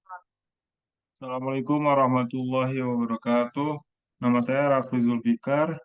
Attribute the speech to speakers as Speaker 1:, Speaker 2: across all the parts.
Speaker 1: Assalamualaikum warahmatullahi wabarakatuh. Nama saya Rafli Zulfikar,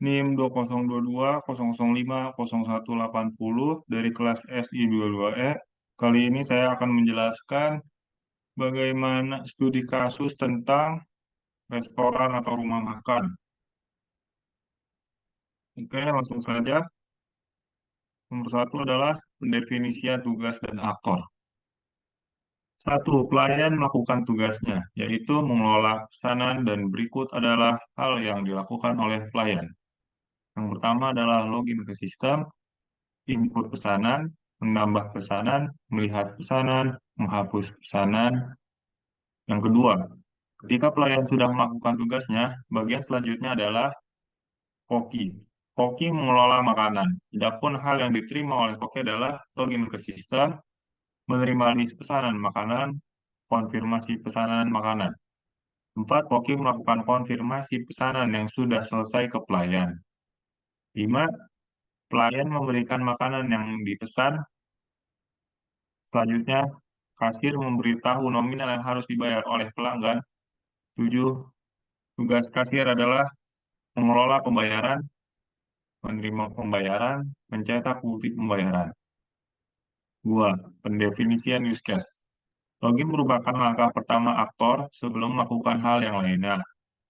Speaker 1: NIM 202200500180 dari kelas SI 22E. Kali ini saya akan menjelaskan bagaimana studi kasus tentang restoran atau rumah makan. Oke, langsung saja. Nomor satu adalah pendefinisian tugas dan aktor. Satu, pelayan melakukan tugasnya, yaitu mengelola pesanan dan berikut adalah hal yang dilakukan oleh pelayan. Yang pertama adalah login ke sistem, input pesanan, menambah pesanan, melihat pesanan, menghapus pesanan. Yang kedua, ketika pelayan sudah melakukan tugasnya, bagian selanjutnya adalah koki. Koki mengelola makanan. Adapun hal yang diterima oleh koki adalah login ke sistem, menerima list pesanan makanan, konfirmasi pesanan makanan. Empat, koki melakukan konfirmasi pesanan yang sudah selesai ke pelayan. Lima, pelayan memberikan makanan yang dipesan. Selanjutnya, kasir memberitahu nominal yang harus dibayar oleh pelanggan. 7. Tugas kasir adalah mengelola pembayaran, menerima pembayaran, mencetak bukti pembayaran. 2. Pendefinisian use case. Login merupakan langkah pertama aktor sebelum melakukan hal yang lainnya.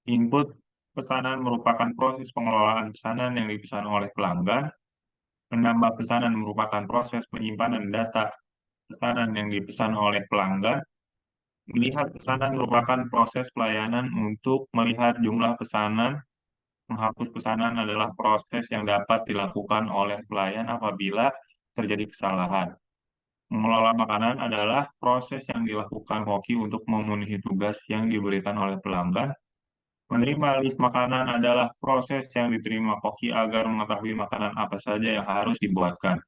Speaker 1: Input pesanan merupakan proses pengelolaan pesanan yang dipesan oleh pelanggan. Menambah pesanan merupakan proses penyimpanan data pesanan yang dipesan oleh pelanggan. Melihat pesanan merupakan proses pelayanan untuk melihat jumlah pesanan. Menghapus pesanan adalah proses yang dapat dilakukan oleh pelayan apabila terjadi kesalahan. Mengelola makanan adalah proses yang dilakukan koki untuk memenuhi tugas yang diberikan oleh pelanggan. Menerima list makanan adalah proses yang diterima koki agar mengetahui makanan apa saja yang harus dibuatkan.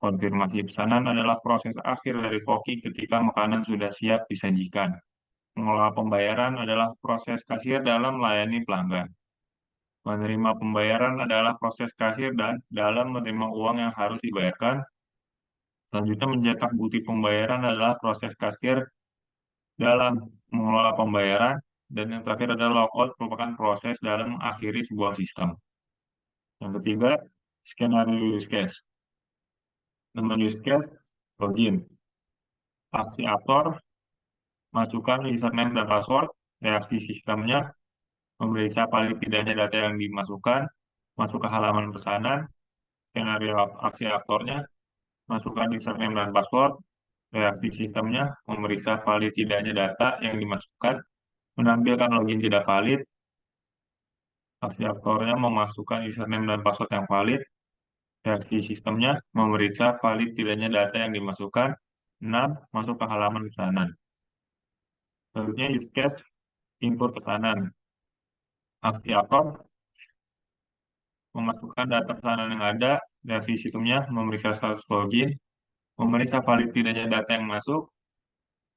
Speaker 1: Konfirmasi pesanan adalah proses akhir dari koki ketika makanan sudah siap disajikan. Mengelola pembayaran adalah proses kasir dalam melayani pelanggan. Menerima pembayaran adalah proses kasir dan dalam menerima uang yang harus dibayarkan. Selanjutnya, mencetak bukti pembayaran adalah proses kasir dalam mengelola pembayaran. Dan yang terakhir adalah logout, merupakan proses dalam mengakhiri sebuah sistem. Yang ketiga, skenario use case. Nama use case, login. Aksi aktor, masukkan username dan password. Reaksi sistemnya, memeriksa paling tidaknya data yang dimasukkan, masuk ke halaman pesanan, skenario aksi aktornya, masukkan username dan password, reaksi sistemnya, memeriksa valid tidaknya data yang dimasukkan, menampilkan login tidak valid, aksi aktornya memasukkan username dan password yang valid, reaksi sistemnya, memeriksa valid tidaknya data yang dimasukkan, 6. Masuk ke halaman pesanan. Selanjutnya use case, input pesanan. Aksi aktor, memasukkan data pesanan yang ada, reaksi sistemnya, memeriksa status login, memeriksa valid tidaknya data yang masuk,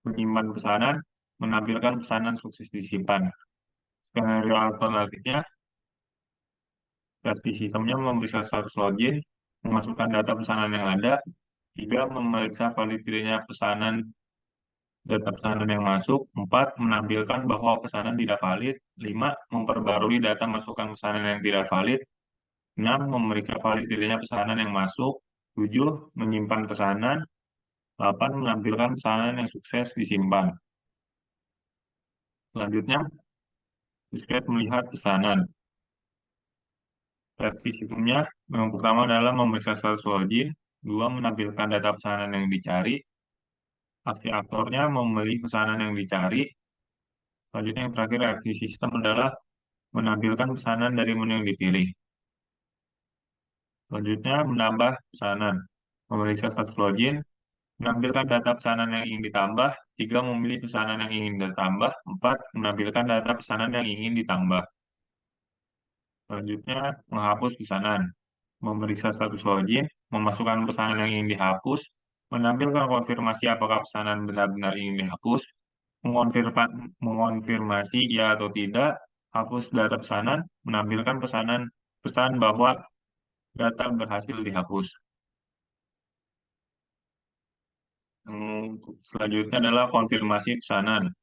Speaker 1: menyimpan pesanan, menampilkan pesanan sukses disimpan. Skenario alternatifnya, versi sistemnya memeriksa status login, memasukkan data pesanan yang ada, 3. Memeriksa valid tidaknya pesanan data pesanan yang masuk, 4. Menampilkan bahwa pesanan tidak valid, 5. Memperbarui data masukan pesanan yang tidak valid, 6. Memeriksa valid tidaknya pesanan yang masuk, 7. Menyimpan pesanan, 8. Menampilkan pesanan yang sukses disimpan. Selanjutnya, diskrete melihat pesanan. Versi sistemnya, yang pertama adalah memeriksa status login, 2. Menampilkan data pesanan yang dicari, aksi aktornya memilih pesanan yang dicari, selanjutnya yang terakhir reaksi sistem adalah menampilkan pesanan dari menu yang dipilih. Selanjutnya, menambah pesanan, memeriksa status login, menampilkan data pesanan yang ingin ditambah, 3. Memilih pesanan yang ingin ditambah, 4. Menampilkan data pesanan yang ingin ditambah. Selanjutnya, menghapus pesanan, memeriksa status login, memasukkan pesanan yang ingin dihapus, menampilkan konfirmasi apakah pesanan benar-benar ingin dihapus, mengonfirmasi ya atau tidak, hapus data pesanan, menampilkan pesan bahwa data berhasil dihapus. Selanjutnya adalah konfirmasi pesanan.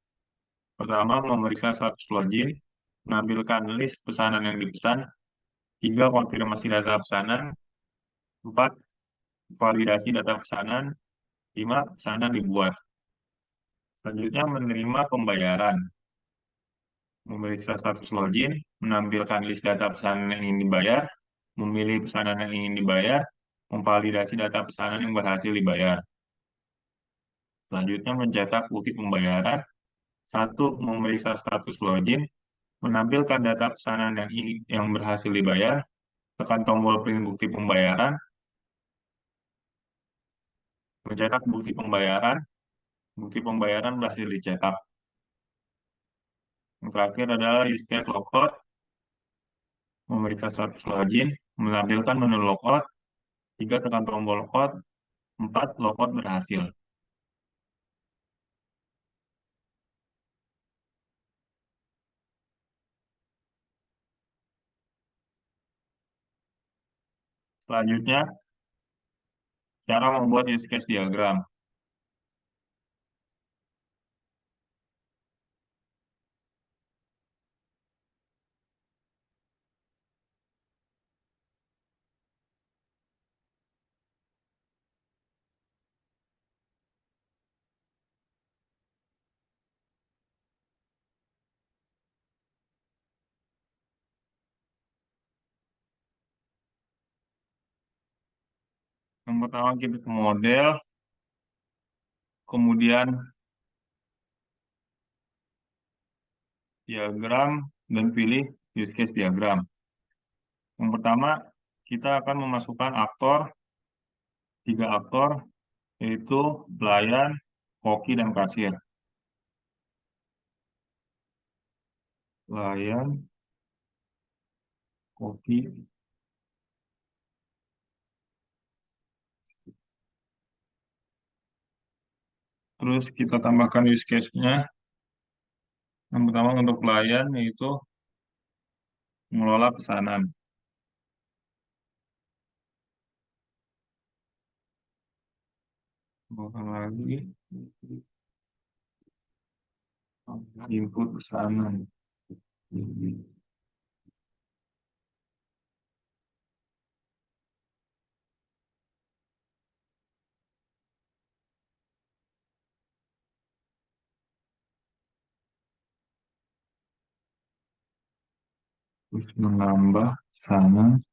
Speaker 1: Pertama, memeriksa status login, menampilkan list pesanan yang dipesan. Tiga, konfirmasi data pesanan. Empat, validasi data pesanan. Lima, pesanan dibuat. Selanjutnya, menerima pembayaran. Memeriksa status login, menampilkan list data pesanan yang ingin dibayar, memilih pesanan yang ingin dibayar, memvalidasi data pesanan yang berhasil dibayar. Selanjutnya, mencetak bukti pembayaran. Satu, memeriksa status login, menampilkan data pesanan yang berhasil dibayar, tekan tombol print bukti pembayaran, mencetak bukti pembayaran berhasil dicetak. Yang terakhir adalah use case logout, memeriksa status login, menampilkan menu logout, tiga, tekan tombol logout, empat, logout berhasil. Selanjutnya, cara membuat use case diagram. Yang pertama kita ke model, kemudian diagram, dan pilih use case diagram. Yang pertama, kita akan memasukkan aktor, tiga aktor, yaitu pelayan, koki, dan kasir. Pelayan, koki, terus kita tambahkan use case-nya. Yang pertama untuk pelayan, yaitu mengelola pesanan. Tambahkan lagi, input pesanan. Terus menambah pesanan.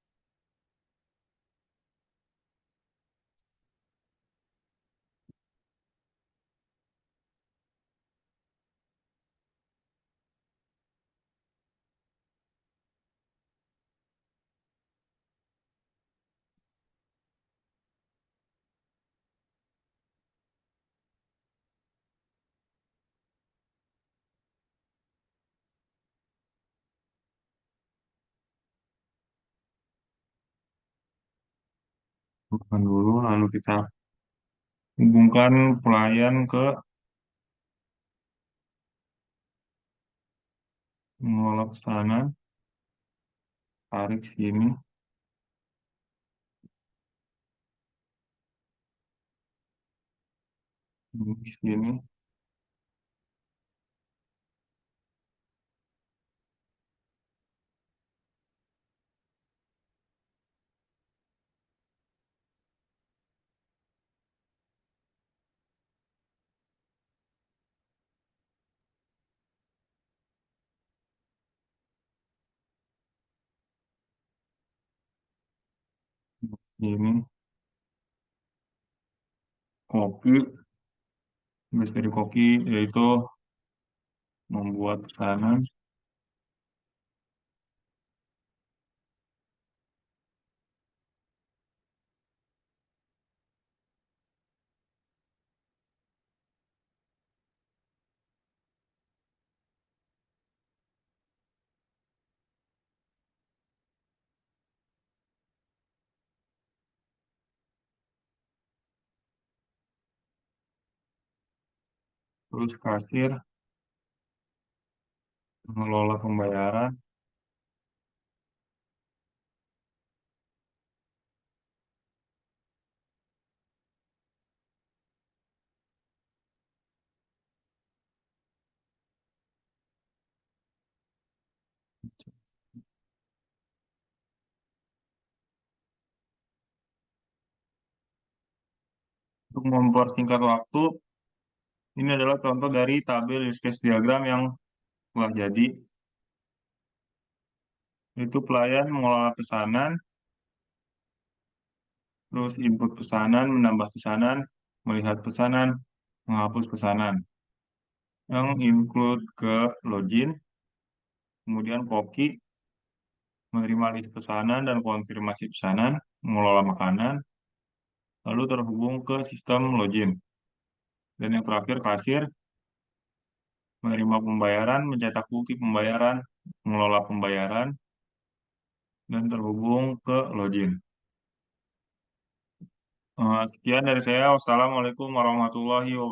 Speaker 1: Bukan dulu, lalu kita hubungkan pelayan ke mengelola pesanan, tarik sini, di sini, ini, kopi, tugas dari koki yaitu membuat pesanan, terus kasir, mengelola pembayaran, Untuk mempersingkat waktu, ini adalah contoh dari tabel use case diagram yang telah jadi. Itu pelayan mengelola pesanan, terus input pesanan, menambah pesanan, melihat pesanan, menghapus pesanan. Yang include ke login, kemudian koki, menerima list pesanan dan konfirmasi pesanan, mengelola makanan, lalu terhubung ke sistem login. Dan yang terakhir kasir, menerima pembayaran, mencetak bukti pembayaran, mengelola pembayaran, dan terhubung ke login. Sekian dari saya. Wassalamualaikum warahmatullahi wabarakatuh.